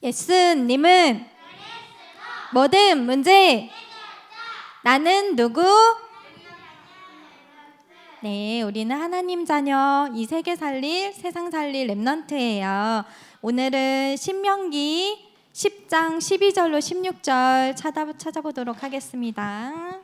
예수님은 모든 문제 나는 누구? 네, 우리는 하나님 자녀, 이 세계 살릴, 세상 살릴 렘넌트예요. 오늘은 신명기 10장 12절로 16절 찾아보도록 하겠습니다.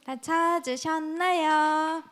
다 찾으셨나요?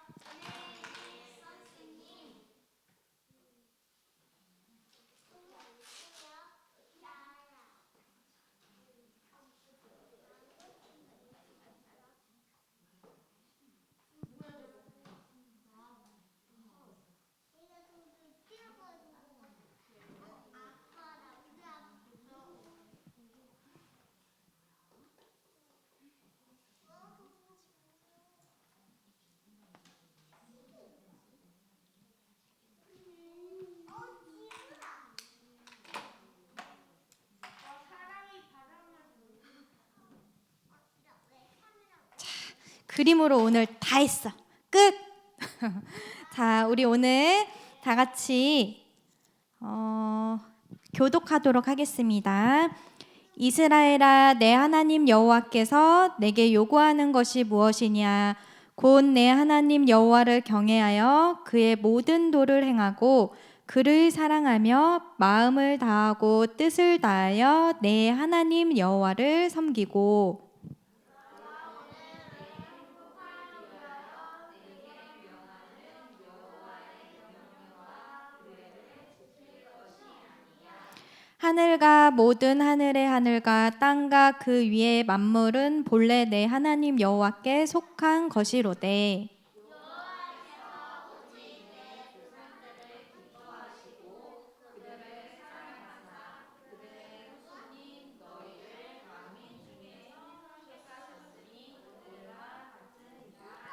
그림으로 오늘 다 했어. 끝! 자, 우리 오늘 다 같이 교독하도록 하겠습니다. 이스라엘아, 내 하나님 여호와께서 내게 요구하는 것이 무엇이냐? 곧 내 하나님 여호와를 경외하여 그의 모든 도를 행하고 그를 사랑하며 마음을 다하고 뜻을 다하여 내 하나님 여호와를 섬기고 하늘과 모든 하늘의 하늘과 땅과 그 위의 만물은 본래 내 하나님 여호와께 속한 것이로되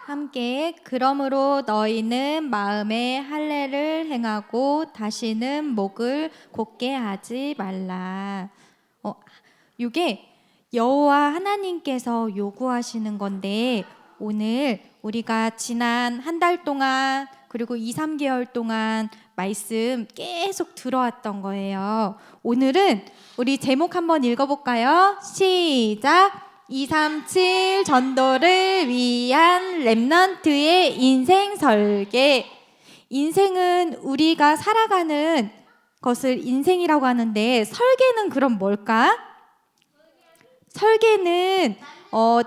함께 그러므로 너희는 마음에 할례를 행하고 다시는 목을 곧게 하지 말라. 이게 여호와 하나님께서 요구하시는 건데 오늘 우리가 지난 한 달 동안 그리고 2, 3개월 동안 말씀 계속 들어왔던 거예요. 오늘은 우리 제목 한번 읽어볼까요? 시작! 237 전도를 위한 렘넌트의 인생 설계. 인생은 우리가 살아가는 것을 인생이라고 하는데 설계는 그럼 뭘까? 설계는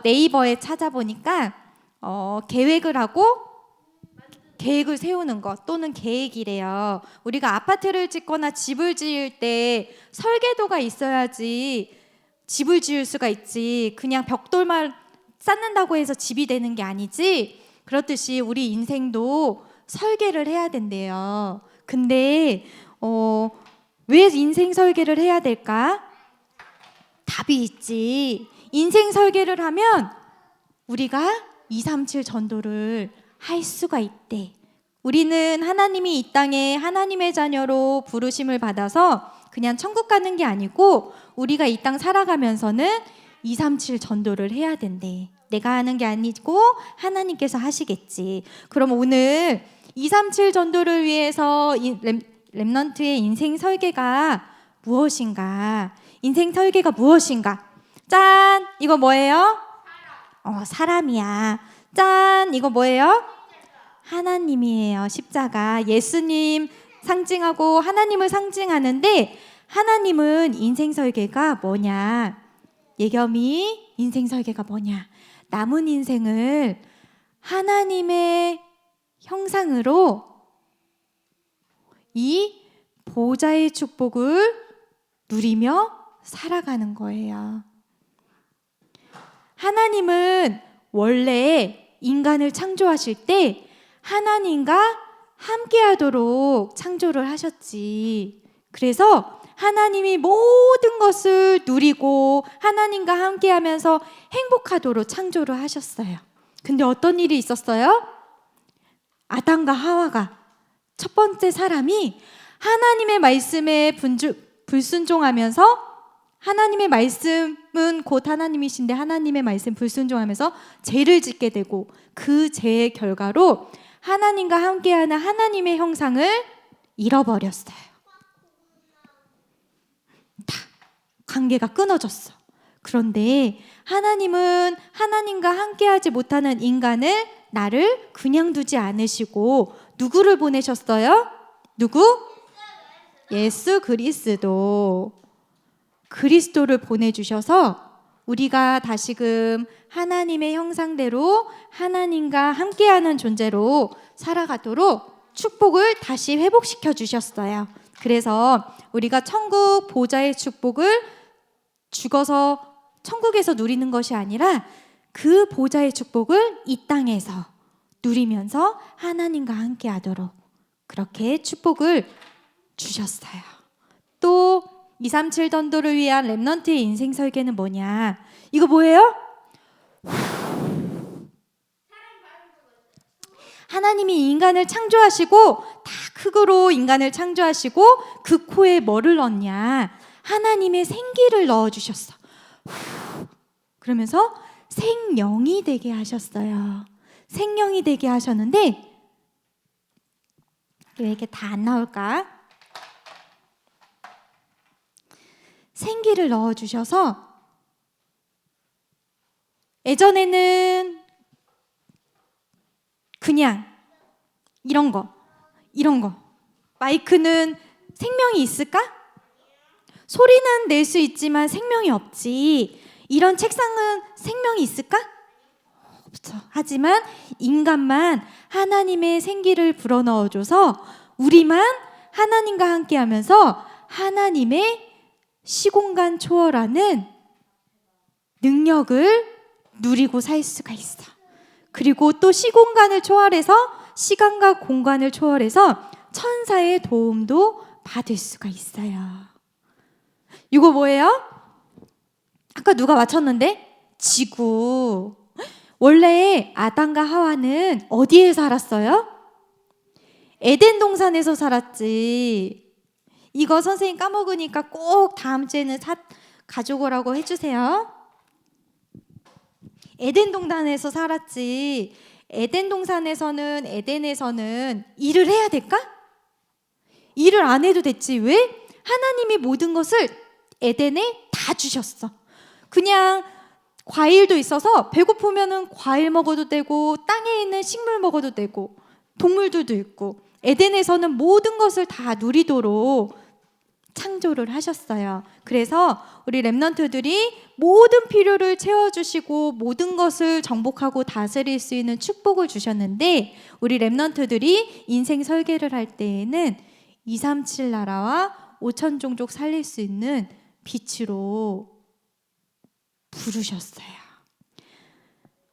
네이버에 찾아보니까 계획을 하고 계획을 세우는 것 또는 계획이래요. 우리가 아파트를 짓거나 집을 지을 때 설계도가 있어야지 집을 지을 수가 있지. 그냥 벽돌만 쌓는다고 해서 집이 되는 게 아니지. 그렇듯이 우리 인생도 설계를 해야 된대요. 근데 왜 인생 설계를 해야 될까? 답이 있지. 인생 설계를 하면 우리가 237 전도를 할 수가 있대. 우리는 하나님이 이 땅에 하나님의 자녀로 부르심을 받아서 그냥 천국 가는 게 아니고 우리가 이 땅 살아가면서는 237 전도를 해야 된대. 내가 하는 게 아니고 하나님께서 하시겠지. 그럼 오늘 237 전도를 위해서 렘넌트의 인생 설계가 무엇인가? 인생 설계가 무엇인가? 짠! 이거 뭐예요? 사람이야. 짠! 이거 뭐예요? 하나님이에요. 십자가. 예수님 상징하고 하나님을 상징하는데 하나님은 인생 설계가 뭐냐? 예겸이 인생 설계가 뭐냐? 남은 인생을 하나님의 형상으로 이 보좌의 축복을 누리며 살아가는 거예요. 하나님은 원래 인간을 창조하실 때 하나님과 함께하도록 창조를 하셨지. 그래서 하나님이 모든 것을 누리고 하나님과 함께하면서 행복하도록 창조를 하셨어요. 근데 어떤 일이 있었어요? 아담과 하와가, 첫 번째 사람이 하나님의 말씀에 불순종하면서, 하나님의 말씀은 곧 하나님이신데 하나님의 말씀 불순종하면서 죄를 짓게 되고, 그 죄의 결과로 하나님과 함께하는 하나님의 형상을 잃어버렸어요. 다 관계가 끊어졌어. 그런데 하나님은 하나님과 함께하지 못하는 인간을, 나를 그냥 두지 않으시고 누구를 보내셨어요? 누구? 예수 그리스도를 보내주셔서 우리가 다시금 하나님의 형상대로 하나님과 함께하는 존재로 살아가도록 축복을 다시 회복시켜 주셨어요. 그래서 우리가 천국 보좌의 축복을 죽어서 천국에서 누리는 것이 아니라 그 보좌의 축복을 이 땅에서 누리면서 하나님과 함께하도록 그렇게 축복을 주셨어요. 또 237 전도를 위한 렘넌트의 인생 설계는 뭐냐? 이거 뭐예요? 하나님이 인간을 창조하시고, 다 흙으로 인간을 창조하시고 그 코에 뭐를 넣냐? 하나님의 생기를 넣어주셨어. 그러면서 생명이 되게 하셨어요. 생명이 되게 하셨는데, 왜 이렇게 다 안 나올까? 생기를 넣어주셔서, 예전에는 그냥 이런 거 마이크는 생명이 있을까? 소리는 낼 수 있지만 생명이 없지. 이런 책상은 생명이 있을까? 없죠. 하지만 인간만 하나님의 생기를 불어넣어줘서 우리만 하나님과 함께하면서 하나님의 시공간 초월하는 능력을 누리고 살 수가 있어. 그리고 또 시공간을 초월해서, 시간과 공간을 초월해서 천사의 도움도 받을 수가 있어요. 이거 뭐예요? 아까 누가 맞췄는데? 지구. 원래 아담과 하와는 어디에 살았어요? 에덴 동산에서 살았지. 이거 선생님 까먹으니까 꼭 다음 주에는 가져오라고 해주세요. 에덴 동산에서 살았지. 에덴 동산에서는, 에덴에서는 일을 해야 될까? 일을 안 해도 됐지. 왜? 하나님이 모든 것을 에덴에 다 주셨어. 그냥 과일도 있어서 배고프면은 과일 먹어도 되고, 땅에 있는 식물 먹어도 되고, 동물들도 있고, 에덴에서는 모든 것을 다 누리도록 창조를 하셨어요. 그래서 우리 렘넌트들이 모든 필요를 채워주시고 모든 것을 정복하고 다스릴 수 있는 축복을 주셨는데, 우리 렘넌트들이 인생 설계를 할 때에는 237 나라와 5천 종족 살릴 수 있는 빛으로 부르셨어요.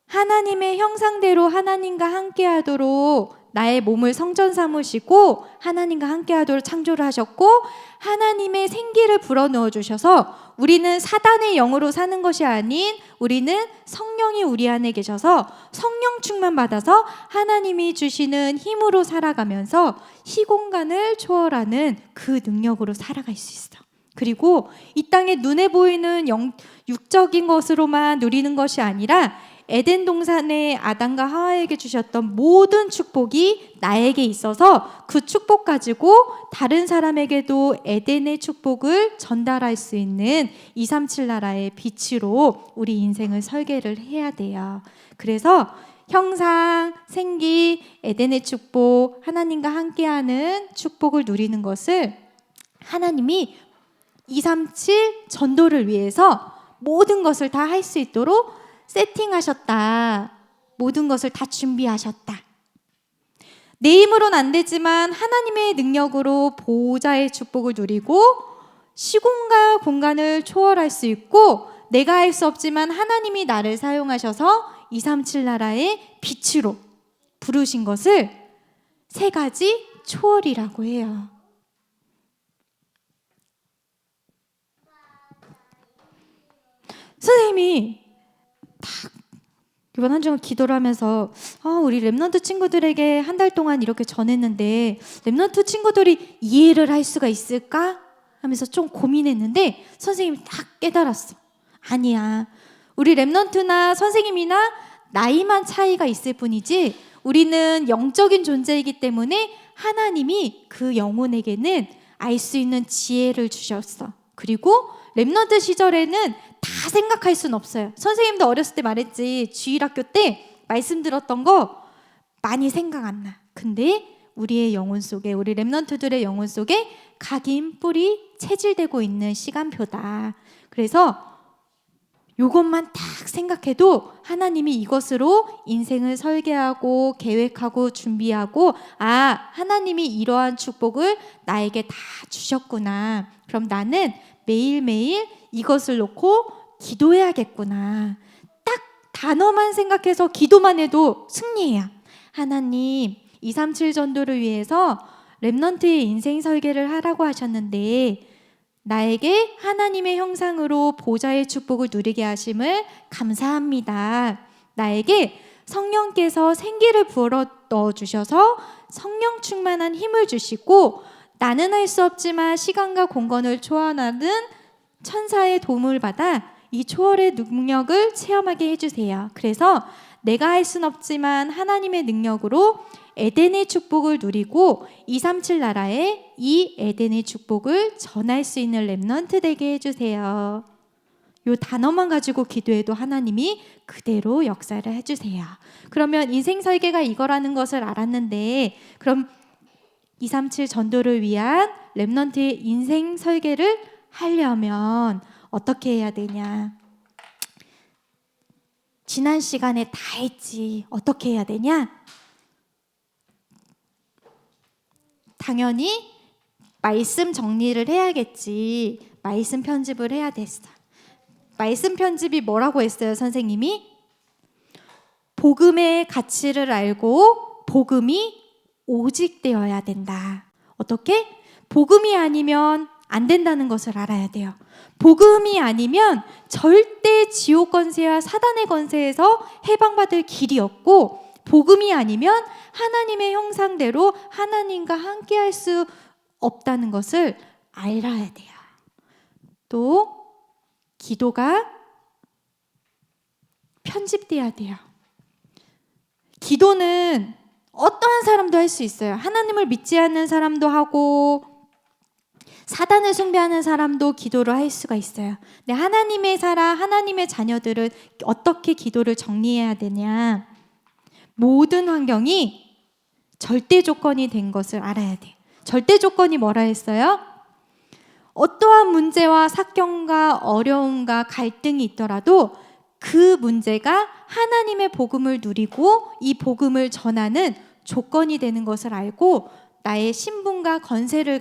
하나님의 형상대로 하나님과 함께하도록 나의 몸을 성전 삼으시고 하나님과 함께하도록 창조를 하셨고, 하나님의 생기를 불어넣어 주셔서 우리는 사단의 영으로 사는 것이 아닌, 우리는 성령이 우리 안에 계셔서 성령 충만 받아서 하나님이 주시는 힘으로 살아가면서 시공간을 초월하는 그 능력으로 살아갈 수 있어. 그리고 이 땅에 눈에 보이는 육적인 것으로만 누리는 것이 아니라 에덴 동산의 아담과 하와에게 주셨던 모든 축복이 나에게 있어서 그 축복 가지고 다른 사람에게도 에덴의 축복을 전달할 수 있는 237 나라의 빛으로 우리 인생을 설계를 해야 돼요. 그래서 형상, 생기, 에덴의 축복, 하나님과 함께하는 축복을 누리는 것을 하나님이 237 전도를 위해서 모든 것을 다 할 수 있도록 세팅하셨다. 모든 것을 다 준비하셨다. 내 힘으로는 안 되지만 하나님의 능력으로 보호자의 축복을 누리고 시공간 공간을 초월할 수 있고, 내가 할 수 없지만 하나님이 나를 사용하셔서 237 나라의 빛으로 부르신 것을 세 가지 초월이라고 해요. 선생님이 딱 이번 한 주간 기도를 하면서 우리 랩넌트 친구들에게 한 달 동안 이렇게 전했는데 랩넌트 친구들이 이해를 할 수가 있을까? 하면서 좀 고민했는데 선생님이 딱 깨달았어. 아니야. 우리 랩넌트나 선생님이나 나이만 차이가 있을 뿐이지 우리는 영적인 존재이기 때문에 하나님이 그 영혼에게는 알 수 있는 지혜를 주셨어. 그리고 랩넌트 시절에는 다 생각할 순 없어요. 선생님도 어렸을 때 말했지. 주일학교 때 말씀 들었던 거 많이 생각 안 나. 근데 우리의 영혼 속에, 우리 랩넌트들의 영혼 속에 각인 뿌리 체질되고 있는 시간표다. 그래서 요것만 딱 생각해도 하나님이 이것으로 인생을 설계하고 계획하고 준비하고 하나님이 이러한 축복을 나에게 다 주셨구나. 그럼 나는 매일매일 이것을 놓고 기도해야겠구나. 딱 단어만 생각해서 기도만 해도 승리해요. 하나님 237 전도를 위해서 랩넌트의 인생 설계를 하라고 하셨는데 나에게 하나님의 형상으로 보좌의 축복을 누리게 하심을 감사합니다. 나에게 성령께서 생기를 부어 넣어주셔서 성령 충만한 힘을 주시고 나는 할 수 없지만 시간과 공간을 초월하는 천사의 도움을 받아 이 초월의 능력을 체험하게 해주세요. 그래서 내가 할 순 없지만 하나님의 능력으로 에덴의 축복을 누리고 237 나라에 이 에덴의 축복을 전할 수 있는 랩넌트 되게 해주세요. 요 단어만 가지고 기도해도 하나님이 그대로 역사를 해주세요. 그러면 인생 설계가 이거라는 것을 알았는데 그럼 237 전도를 위한 랩넌트의 인생 설계를 하려면 어떻게 해야 되냐? 지난 시간에 다 했지. 어떻게 해야 되냐? 당연히 말씀 정리를 해야겠지. 말씀 편집을 해야 됐어. 말씀 편집이 뭐라고 했어요, 선생님이? 복음의 가치를 알고 복음이 오직 되어야 된다. 어떻게? 복음이 아니면 안 된다는 것을 알아야 돼요. 복음이 아니면 절대 지옥 권세와 사단의 권세에서 해방받을 길이 없고 복음이 아니면 하나님의 형상대로 하나님과 함께할 수 없다는 것을 알아야 돼요. 또 기도가 편집돼야 돼요. 기도는 어떠한 사람도 할 수 있어요. 하나님을 믿지 않는 사람도 하고 사단을 숭배하는 사람도 기도를 할 수가 있어요. 근데 하나님의 사람, 하나님의 자녀들은 어떻게 기도를 정리해야 되냐? 모든 환경이 절대 조건이 된 것을 알아야 돼. 절대 조건이 뭐라 했어요? 어떠한 문제와 사건과 어려움과 갈등이 있더라도 그 문제가 하나님의 복음을 누리고 이 복음을 전하는 조건이 되는 것을 알고 나의 신분과 건세를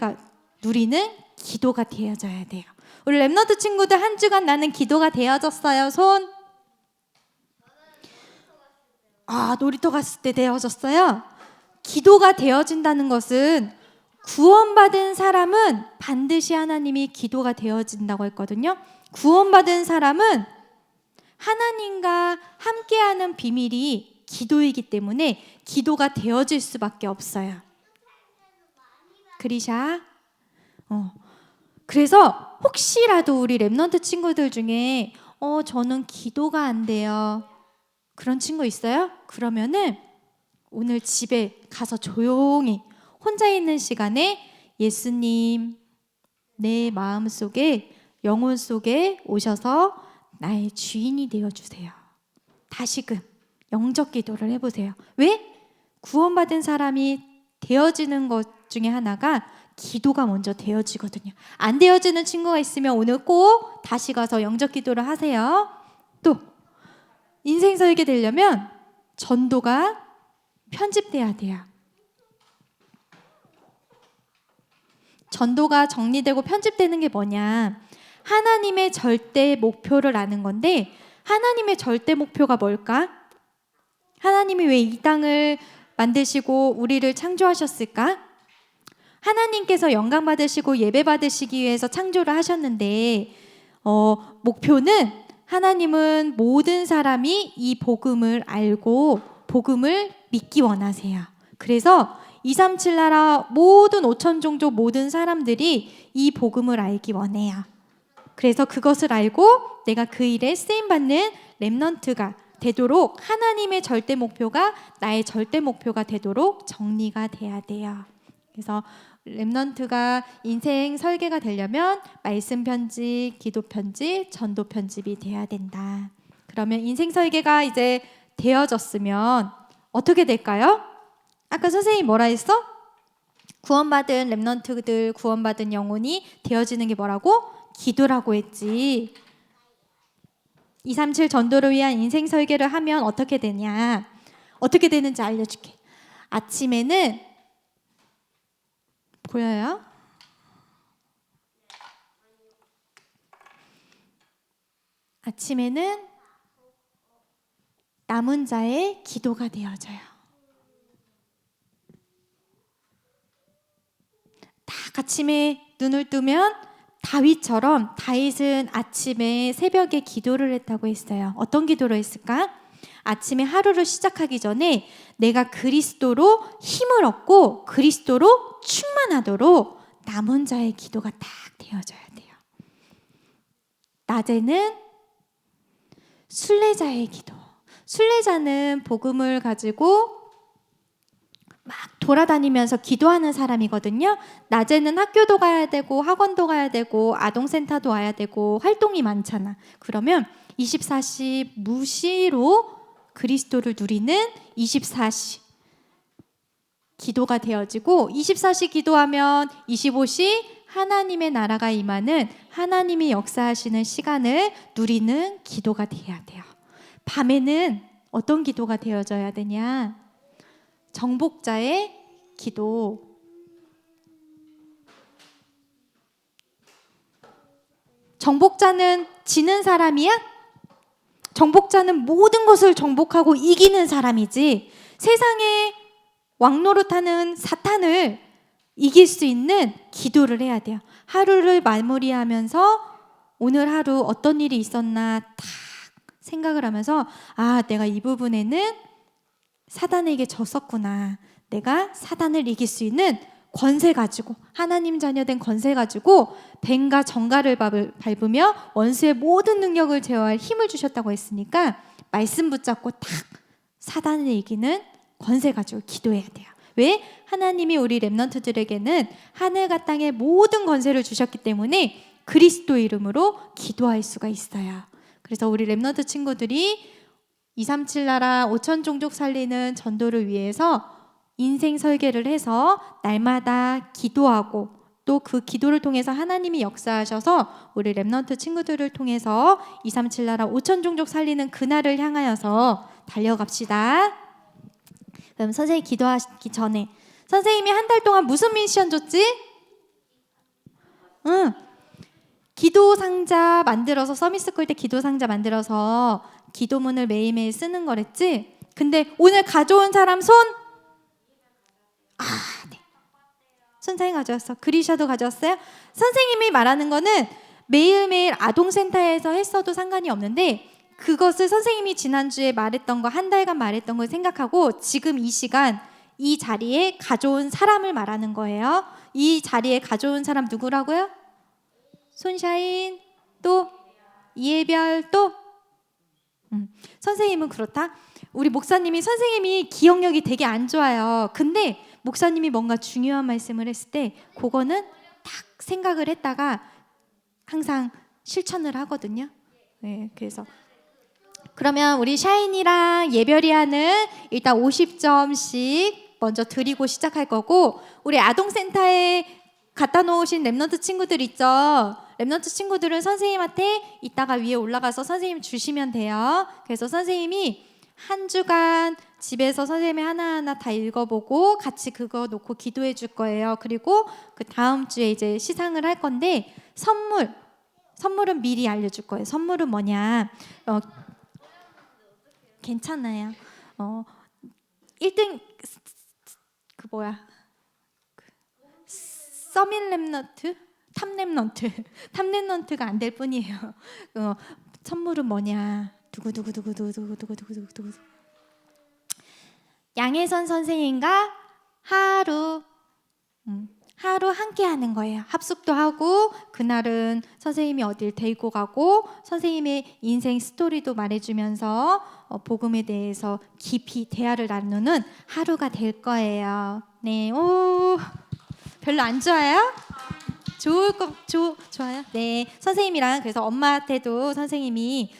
누리는 기도가 되어져야 돼요. 우리 랩넌트 친구들 한 주간 나는 기도가 되어졌어요. 손. 놀이터 갔을 때 되어졌어요. 기도가 되어진다는 것은 구원받은 사람은 반드시 하나님이 기도가 되어진다고 했거든요. 구원받은 사람은 하나님과 함께하는 비밀이 기도이기 때문에 기도가 되어질 수밖에 없어요. 그리샤. 그래서 혹시라도 우리 랩넌트 친구들 중에 저는 기도가 안 돼요. 그런 친구 있어요? 그러면은 오늘 집에 가서 조용히 혼자 있는 시간에 예수님 내 마음속에 영혼 속에 오셔서 나의 주인이 되어주세요. 다시금 영적 기도를 해보세요. 왜? 구원받은 사람이 되어지는 것 중에 하나가 기도가 먼저 되어지거든요. 안 되어지는 친구가 있으면 오늘 꼭 다시 가서 영적 기도를 하세요. 또 인생 설계 되려면 전도가 편집돼야 돼요. 전도가 정리되고 편집되는 게 뭐냐? 하나님의 절대 목표를 아는 건데 하나님의 절대 목표가 뭘까? 하나님이 왜 이 땅을 만드시고 우리를 창조하셨을까? 하나님께서 영광 받으시고 예배 받으시기 위해서 창조를 하셨는데 목표는 하나님은 모든 사람이 이 복음을 알고 복음을 믿기 원하세요. 그래서 237 나라 모든 5천 종족 모든 사람들이 이 복음을 알기 원해요. 그래서 그것을 알고 내가 그 일에 쓰임받는 렘넌트가 되도록 하나님의 절대 목표가 나의 절대 목표가 되도록 정리가 돼야 돼요. 그래서 렘넌트가 인생 설계가 되려면 말씀 편집, 기도 편집, 전도 편집이 돼야 된다. 그러면 인생 설계가 이제 되어졌으면 어떻게 될까요? 아까 선생님이 뭐라 했어? 구원받은 렘넌트들, 구원받은 영혼이 되어지는 게 뭐라고? 기도라고 했지. 237 전도를 위한 인생 설계를 하면 어떻게 되냐? 어떻게 되는지 알려줄게. 아침에는 보여요? 아침에는 남은 자의 기도가 되어져요. 딱 아침에 눈을 뜨면 다윗은 아침에 새벽에 기도를 했다고 했어요. 어떤 기도를 했을까? 아침에 하루를 시작하기 전에 내가 그리스도로 힘을 얻고 그리스도로 충만하도록 남은 자의 기도가 딱 되어져야 돼요. 낮에는 순례자의 기도. 순례자는 복음을 가지고 막 돌아다니면서 기도하는 사람이거든요. 낮에는 학교도 가야 되고 학원도 가야 되고 아동센터도 와야 되고 활동이 많잖아. 그러면 24시 무시로 그리스도를 누리는 24시 기도가 되어지고 24시 기도하면 25시 하나님의 나라가 임하는 하나님이 역사하시는 시간을 누리는 기도가 돼야 돼요. 밤에는 어떤 기도가 되어져야 되냐? 정복자의 기도. 정복자는 지는 사람이야? 정복자는 모든 것을 정복하고 이기는 사람이지 세상에 왕노릇하는 사탄을 이길 수 있는 기도를 해야 돼요. 하루를 마무리하면서 오늘 하루 어떤 일이 있었나 딱 생각을 하면서 내가 이 부분에는 사단에게 졌었구나. 내가 사단을 이길 수 있는 권세 가지고 하나님 자녀된 권세 가지고 뱀과 정갈을 밟으며 원수의 모든 능력을 제어할 힘을 주셨다고 했으니까 말씀 붙잡고 딱 사단을 이기는 권세 가지고 기도해야 돼요. 왜? 하나님이 우리 렘넌트들에게는 하늘과 땅의 모든 권세를 주셨기 때문에 그리스도 이름으로 기도할 수가 있어요. 그래서 우리 렘넌트 친구들이 237 나라 5천 종족 살리는 전도를 위해서 인생 설계를 해서 날마다 기도하고 또 그 기도를 통해서 하나님이 역사하셔서 우리 렘넌트 친구들을 통해서 237 나라 5천 종족 살리는 그날을 향하여서 달려갑시다. 그럼 선생님이 기도하기 전에 선생님이 한 달 동안 무슨 미션 줬지? 기도 상자 만들어서 서밋스쿨 때 기도 상자 만들어서 기도문을 매일매일 쓰는 거랬지? 근데 오늘 가져온 사람 손? 네. 선생님 가져왔어. 그리셔도 가져왔어요? 선생님이 말하는 거는 매일매일 아동센터에서 했어도 상관이 없는데 그것을 선생님이 지난주에 말했던 거 한 달간 말했던 걸 생각하고 지금 이 시간 이 자리에 가져온 사람을 말하는 거예요. 이 자리에 가져온 사람 누구라고요? 손샤인 또 이해별 또 선생님은 그렇다. 우리 목사님이 선생님이 기억력이 되게 안 좋아요. 근데 목사님이 뭔가 중요한 말씀을 했을 때 그거는 딱 생각을 했다가 항상 실천을 하거든요. 네, 그래서 그러면 우리 샤인이랑 예별이하는 일단 50점씩 먼저 드리고 시작할 거고 우리 아동센터에 갖다 놓으신 렘넌트 친구들 있죠? 렘넌트 친구들은 선생님한테 이따가 위에 올라가서 선생님 주시면 돼요. 그래서 선생님이 한 주간 집에서 선생님이 하나하나 다 읽어보고 같이 그거 놓고 기도해 줄 거예요. 그리고 그 다음 주에 이제 시상을 할 건데 선물은 미리 알려줄 거예요. 선물은 뭐냐? 괜찮아요. 1등 그 뭐야? 서밋 랩넌트? 탑 랩넌트가 안 될 뿐이에요. 선물은 뭐냐? 두구두구두구두구두구두구두구두구. 양혜선 선생님과 하루 함께 하는 거예요. 합숙도 하고 그날은 선생님이 어딜 데리고 가고 선생님의 인생 스토리도 말해주면서 복음에 대해서 깊이 대화를 나누는 하루가 될 거예요. 네, 별로 안 좋아요? 좋아요? 네, 선생님이랑 그래서 엄마한테도 선생님이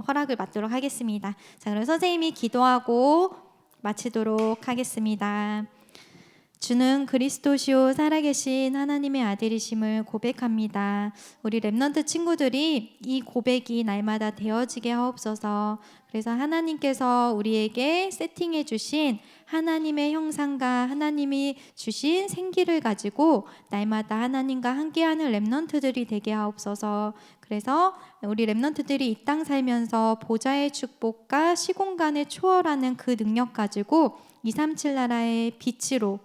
허락을 받도록 하겠습니다. 자, 그럼 선생님이 기도하고 마치도록 하겠습니다. 주는 그리스도시요 살아계신 하나님의 아들이심을 고백합니다. 우리 랩넌트 친구들이 이 고백이 날마다 되어지게 하옵소서. 그래서 하나님께서 우리에게 세팅해 주신 하나님의 형상과 하나님이 주신 생기를 가지고 날마다 하나님과 함께하는 랩넌트들이 되게 하옵소서. 그래서 우리 랩넌트들이 이 땅 살면서 보좌의 축복과 시공간을 초월하는 그 능력 가지고 237 나라의 빛으로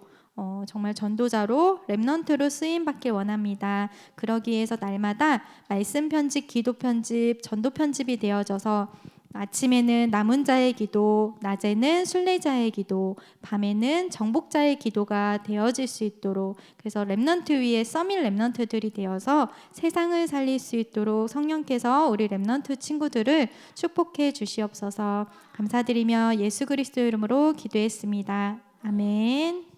정말 전도자로 랩넌트로 쓰임 받길 원합니다. 그러기 위해서 날마다 말씀 편집, 기도 편집, 전도 편집이 되어져서 아침에는 남은 자의 기도, 낮에는 순례자의 기도, 밤에는 정복자의 기도가 되어질 수 있도록, 그래서 랩넌트 위에 서밋 랩넌트들이 되어서 세상을 살릴 수 있도록 성령께서 우리 랩넌트 친구들을 축복해 주시옵소서. 감사드리며 예수 그리스도 이름으로 기도했습니다. 아멘.